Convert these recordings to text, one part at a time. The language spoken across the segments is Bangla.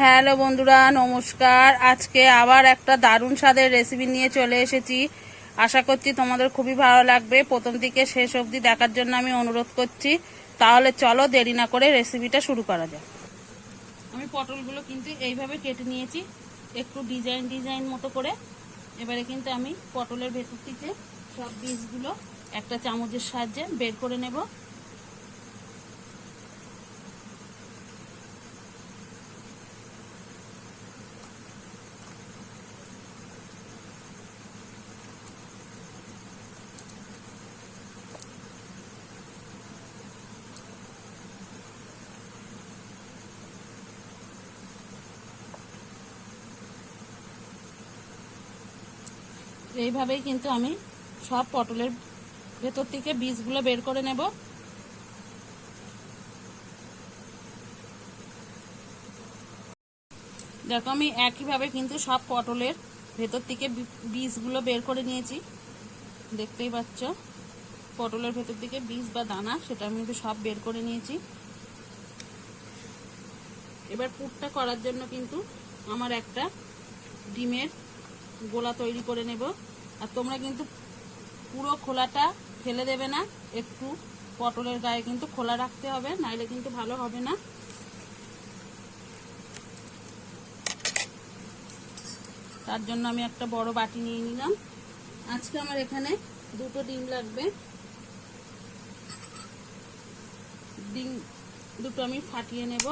হ্যালো বন্ধুরা, নমস্কার। আজকে আবার একটা দারুণ স্বাদের রেসিপি নিয়ে চলে এসেছি। আশা করছি তোমাদের খুবই ভালো লাগবে। প্রথম থেকে শেষ অবধি দেখার জন্য আমি অনুরোধ করছি। তাহলে চলো দেরি না করে রেসিপিটা শুরু করা যাক। আমি পটলগুলো কিন্তু এইভাবে কেটে নিয়েছি, একটু ডিজাইন মতো করে। এবারে কিন্তু আমি পটলের ভেতর থেকে সব বীজগুলো একটা চামচের সাহায্যে বের করে নেব। এইভাবেই কিন্তু আমি সব পটলের ভেতর থেকে বীজগুলো বের করে নেব। দেখো, আমি একইভাবে কিন্তু সব পটলের ভেতর থেকে বীজগুলো বের করে নিয়েছি। দেখতেই পাচ্ছ, পটলের ভেতর থেকে বীজ বা দানা সেটা আমি কিন্তু সব বের করে নিয়েছি। এবার পুরটা করার জন্য কিন্তু আমার একটা ডিমের গোলা তৈরি করে নেব। আর তোমরা কিন্তু পুরো খোলাটা ফেলে দেবে না, একটু পটলের গায়ে কিন্তু খোলা রাখতে হবে, নাইলে কিন্তু ভালো হবে না। তার জন্য আমি একটা বড় বাটি নিয়ে নিলাম। আজকে আমার এখানে দুটো ডিম লাগবে। ডিম দুটো আমি ফাটিয়ে নেব।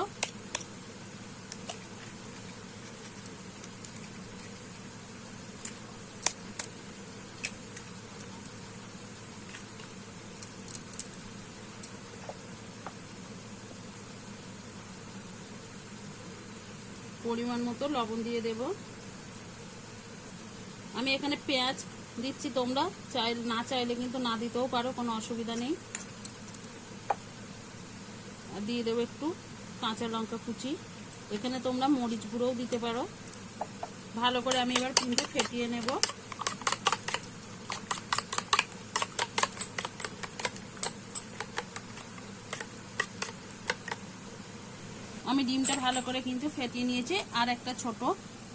পরিমাণ মতো লবণ দিয়ে দেব। আমি এখানে পেঁয়াজ দিচ্ছি, তোমরা না চাইলে কিন্তু না দিতেও পারো, কোনো অসুবিধা নেই। আর দিয়ে দেবো একটু কাঁচা লঙ্কা কুচি। এখানে তোমরা মরিচ গুঁড়োও দিতে পারো। ভালো করে আমি এবার কিন্তু ফেটিয়ে নেব। আমি ডিমটা ভালো করে কিন্তু ফেটিয়ে নিয়েছি। আর একটা ছোট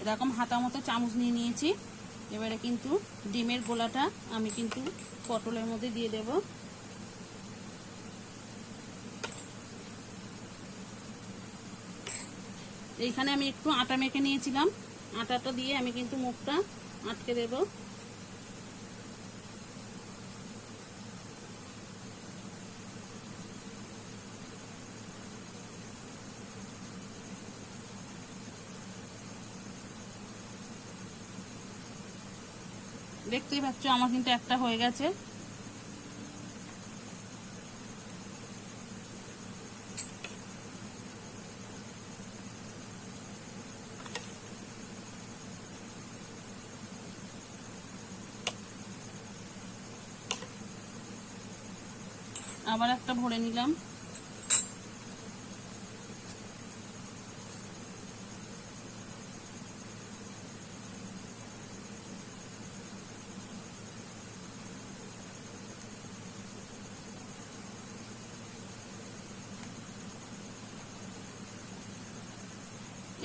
এরকম হাতা মতো চামচ নিয়ে নিয়েছি। এবারে কিন্তু ডিমের গোলাটা আমি কিন্তু পটলের মধ্যে দিয়ে দেব। এইখানে আমি একটু আটা মেখে নিয়েছিলাম, আটাটা দিয়ে আমি কিন্তু মুখটা আটকে দেব। দেখতেই পাচ্ছ আমার কিন্তু একটা হয়ে গেছে। আবার একটা ভরে নিলাম।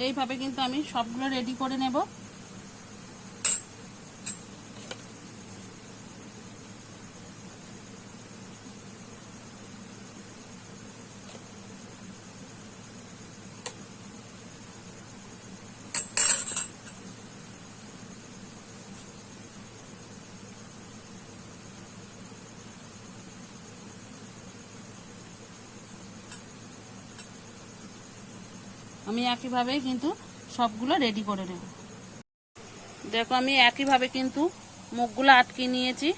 এইভাবে কিন্তু আমি সবগুলো রেডি করে নেব। আমি একইভাবে কিন্তু সবগুলো রেডি করে নেব। দেখো, আমি একইভাবে কিন্তু মুখগুলো আটকে নিয়েছি,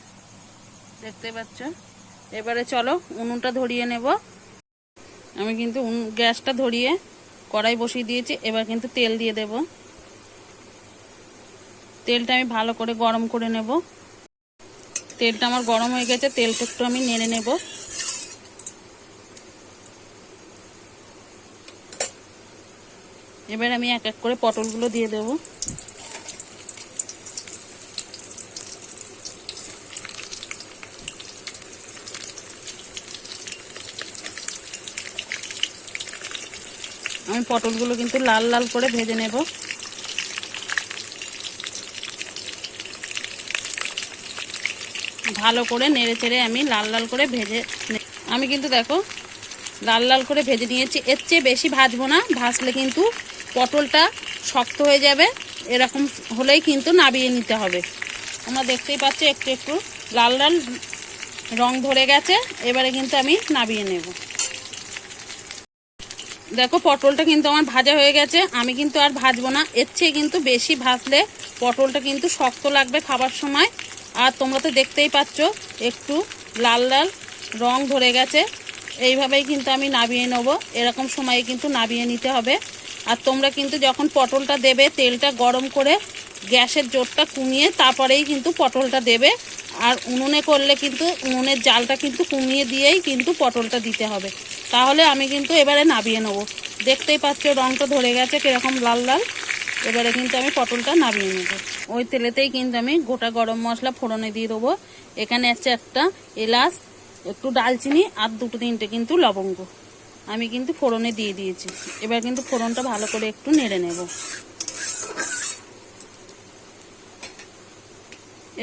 দেখতে পাচ্ছ। এবারে চলো উনুনটা ধরিয়ে নেব। আমি কিন্তু গ্যাসটা ধরিয়ে কড়াই বসিয়ে দিয়েছি। এবার কিন্তু তেল দিয়ে দেব। তেলটা আমি ভালো করে গরম করে নেব। তেলটা আমার গরম হয়ে গেছে, তেলটা একটু আমি নেড়ে নেব। এবার আমি এক এক করে পটলগুলো দিয়ে দেব। আমি পটলগুলো কিন্তু লাল লাল করে ভেজে নেব। ভালো করে নেড়ে চেড়ে আমি লাল লাল করে ভেজে আমি কিন্তু দেখো লাল লাল করে ভেজে নিয়েছি। এর চেয়ে বেশি ভাজবো না, ভাজলে কিন্তু পটলটা শক্ত হয়ে যাবে। এরকম হলেই কিন্তু নাবিয়ে নিতে হবে। তোমরা দেখতেই পাচ্ছ একটু একটু লাল লাল রং ধরে গেছে। এবারে কিন্তু আমি নাবিয়ে নেব। দেখো পটলটা কিন্তু আমার ভাজা হয়ে গেছে। আমি কিন্তু আর ভাজবো না, এর চেয়ে কিন্তু বেশি ভাজলে পটলটা কিন্তু শক্ত লাগবে খাবার সময়। আর তোমরা তো দেখতেই পাচ্ছ একটু লাল লাল রং ধরে গেছে। এইভাবেই কিন্তু আমি নাবিয়ে নেব। এরকম সময়ে কিন্তু নাবিয়ে নিতে হবে। আর তোমরা কিন্তু যখন পটলটা দেবে তেলটা গরম করে গ্যাসের জোরটা কমিয়ে তারপরেই কিন্তু পটলটা দেবে। আর উনুনে করলে কিন্তু উনুনের জালটা কিন্তু কমিয়ে দিয়েই কিন্তু পটলটা দিতে হবে। তাহলে আমি কিন্তু এবারে নাবিয়ে নেব। দেখতেই পাচ্ছ রংটা ধরে গেছে কীরকম লাল লাল। এবারে কিন্তু আমি পটলটা নাবিয়ে নেব। ওই তেলেতেই কিন্তু আমি গোটা গরম মশলা ফোড়নে দিয়ে দেবো। এখানে আছে একটা এলাচ, একটু দালচিনি আর দুটো তিনটে কিন্তু লবঙ্গ আমি কিন্তু ফোড়নে দিয়ে দিয়েছি। এবার কিন্তু ফোড়নটা ভালো করে একটু নেড়ে নেব।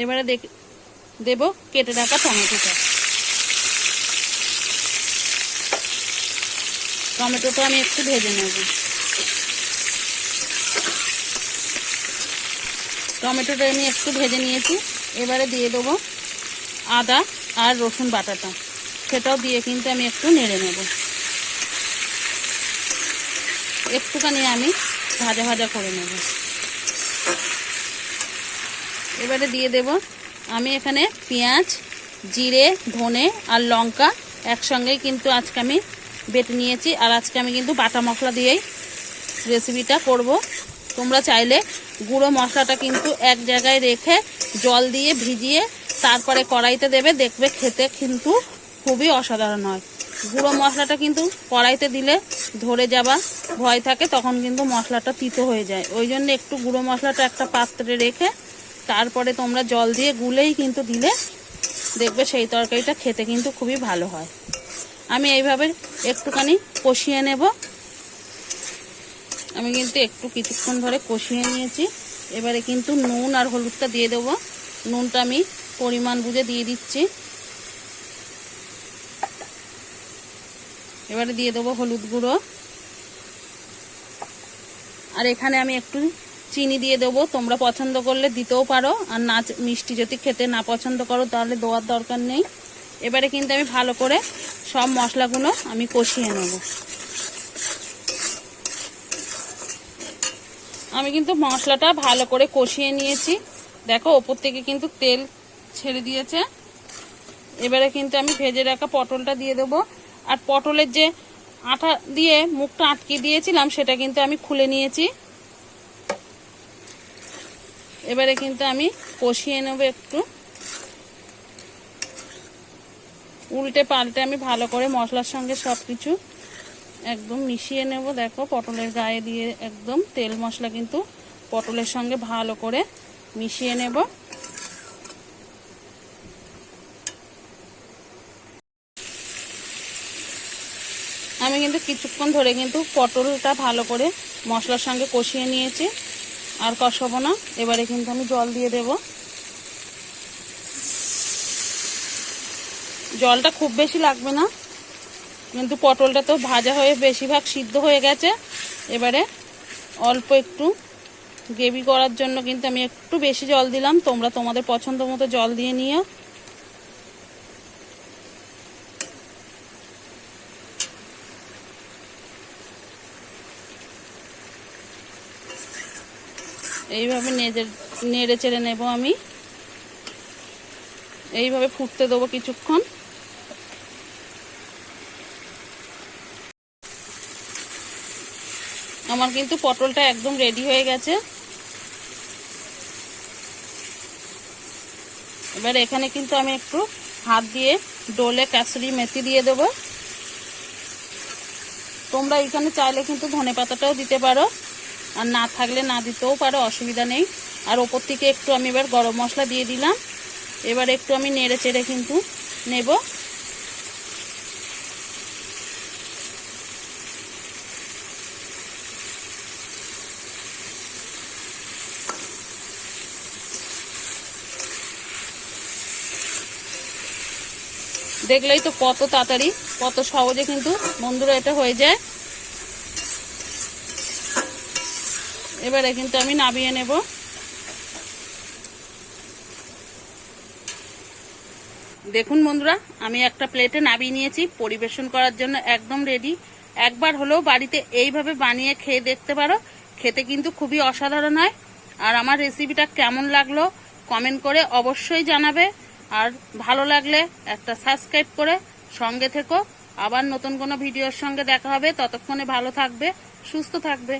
এবারে দেব কেটে রাখা টমেটোটা আমি একটু ভেজে নেব। টমেটোটা আমি একটু ভেজে নিয়েছি। এবারে দিয়ে দেবো আদা আর রসুন বাটাটা, সেটাও দিয়ে কিন্তু আমি একটু নেড়ে নেব। একটুখানি আমি ভাজা ভাজা করে নেব। এবারে দিয়ে দেব আমি এখানে পেঁয়াজ, জিরে, ধনে আর লঙ্কা একসঙ্গেই কিন্তু আজকে আমি বেটে নিয়েছি। আর আজকে আমি কিন্তু বাটা মশলা দিয়েই রেসিপিটা করব। তোমরা চাইলে গুঁড়ো মশলাটা কিন্তু এক জায়গায় রেখে জল দিয়ে ভিজিয়ে তারপরে কড়াইতে দেবে, দেখবে খেতে কিন্তু খুবই অসাধারণ হয়। গুঁড়ো মশলাটা কিন্তু কড়াইতে দিলে ধরে যাওয়া ভয় থাকে, তখন কিন্তু মশলাটা তিতো হয়ে যায়। ওই জন্য একটু গুঁড়ো মশলাটা একটা পাত্রে রেখে তারপরে তোমরা জল দিয়ে গুলেই কিন্তু দিলে দেখবে সেই তরকারিটা খেতে কিন্তু খুবই ভালো হয়। আমি এইভাবে একটুখানি কষিয়ে নেব। আমি কিন্তু একটু কিছুক্ষণ ধরে কষিয়ে নিয়েছি। এবারে কিন্তু নুন আর হলুদটা দিয়ে দেবো। নুনটা আমি পরিমাণ বুঝে দিয়ে দিচ্ছি। এবারে দিয়ে দেবো হলুদ গুঁড়ো। আর এখানে আমি একটু চিনি দিয়ে দেবো, তোমরা পছন্দ করলে দিতেও পারো। আর না মিষ্টি যদি খেতে না পছন্দ করো তাহলে দেওয়ার দরকার নেই। এবারে কিন্তু আমি ভালো করে সব মশলাগুলো আমি কষিয়ে নেব। আমি কিন্তু মশলাটা ভালো করে কষিয়ে নিয়েছি। দেখো ওপর থেকে কিন্তু তেল ছেড়ে দিয়েছে। এবারে কিন্তু আমি ভেজে রাখা পটলটা দিয়ে দেবো। আর পটলের যে আঠা দিয়ে মুখটা আটকে দিয়েছিলাম সেটা কিন্তু আমি খুলে নিয়েছি। এবারে কিন্তু আমি কষিয়ে নেব একটু, উল্টে পাল্টে আমি ভালো করে মশলার সঙ্গে সব কিছু একদম মিশিয়ে নেব। দেখো পটলের গায়ে দিয়ে একদম তেল মশলা কিন্তু পটলের সঙ্গে ভালো করে মিশিয়ে নেব। আমি কিন্তু কিছুক্ষণ ধরে কিন্তু পটলটা ভালো করে মশলার সঙ্গে কষিয়ে নিয়েছি। আর কষাবো না। এবারে কিন্তু আমি জল দিয়ে দেব। জলটা খুব বেশি লাগবে না, কিন্তু পটলটা তো ভাজা হয়ে বেশিরভাগ সিদ্ধ হয়ে গেছে। এবারে অল্প একটু গ্রেভি করার জন্য কিন্তু আমি একটু বেশি জল দিলাম। তোমরা তোমাদের পছন্দ মতো জল দিয়ে নিও। এইভাবে নেড়ে চেড়ে নেব। আমি এইভাবে ফুটতে দেবো কিছুক্ষণ। আমার কিন্তু পটলটা একদম রেডি হয়ে গেছে। এবার এখানে কিন্তু আমি একটু হাত দিয়ে ডোলে কাসুরি মেথি দিয়ে দেব। তোমরা এখানে চাইলে কিন্তু ধনেপাতাটাও দিতে পারো, আর না থাকলে না দিতেও পারো, অসুবিধা নেই। আর ওপর থেকে একটু আমি এবার গরম মশলা দিয়ে দিলাম। এবার একটু আমি নেড়ে চেড়ে কিন্তু নেব। দেখলেই তো কত তাড়াতাড়ি কত সহজে কিন্তু বন্ধুরা এটা হয়ে যায়। এবারে কিন্তু আমি নামিয়ে নেব। দেখুন বন্ধুরা, আমি একটা প্লেটে নামিয়ে নিয়েছি, পরিবেশন করার জন্য একদম রেডি। একবার হলেও বাড়িতে এইভাবে বানিয়ে খেয়ে দেখতে পারো, খেতে কিন্তু খুবই অসাধারণ হয়। আর আমার রেসিপিটা কেমন লাগলো কমেন্ট করে অবশ্যই জানাবে। আর ভালো লাগলে একটা সাবস্ক্রাইব করে সঙ্গে থেকো। আবার নতুন কোনো ভিডিওর সঙ্গে দেখা হবে। ততক্ষণে ভালো থাকবে, সুস্থ থাকবে।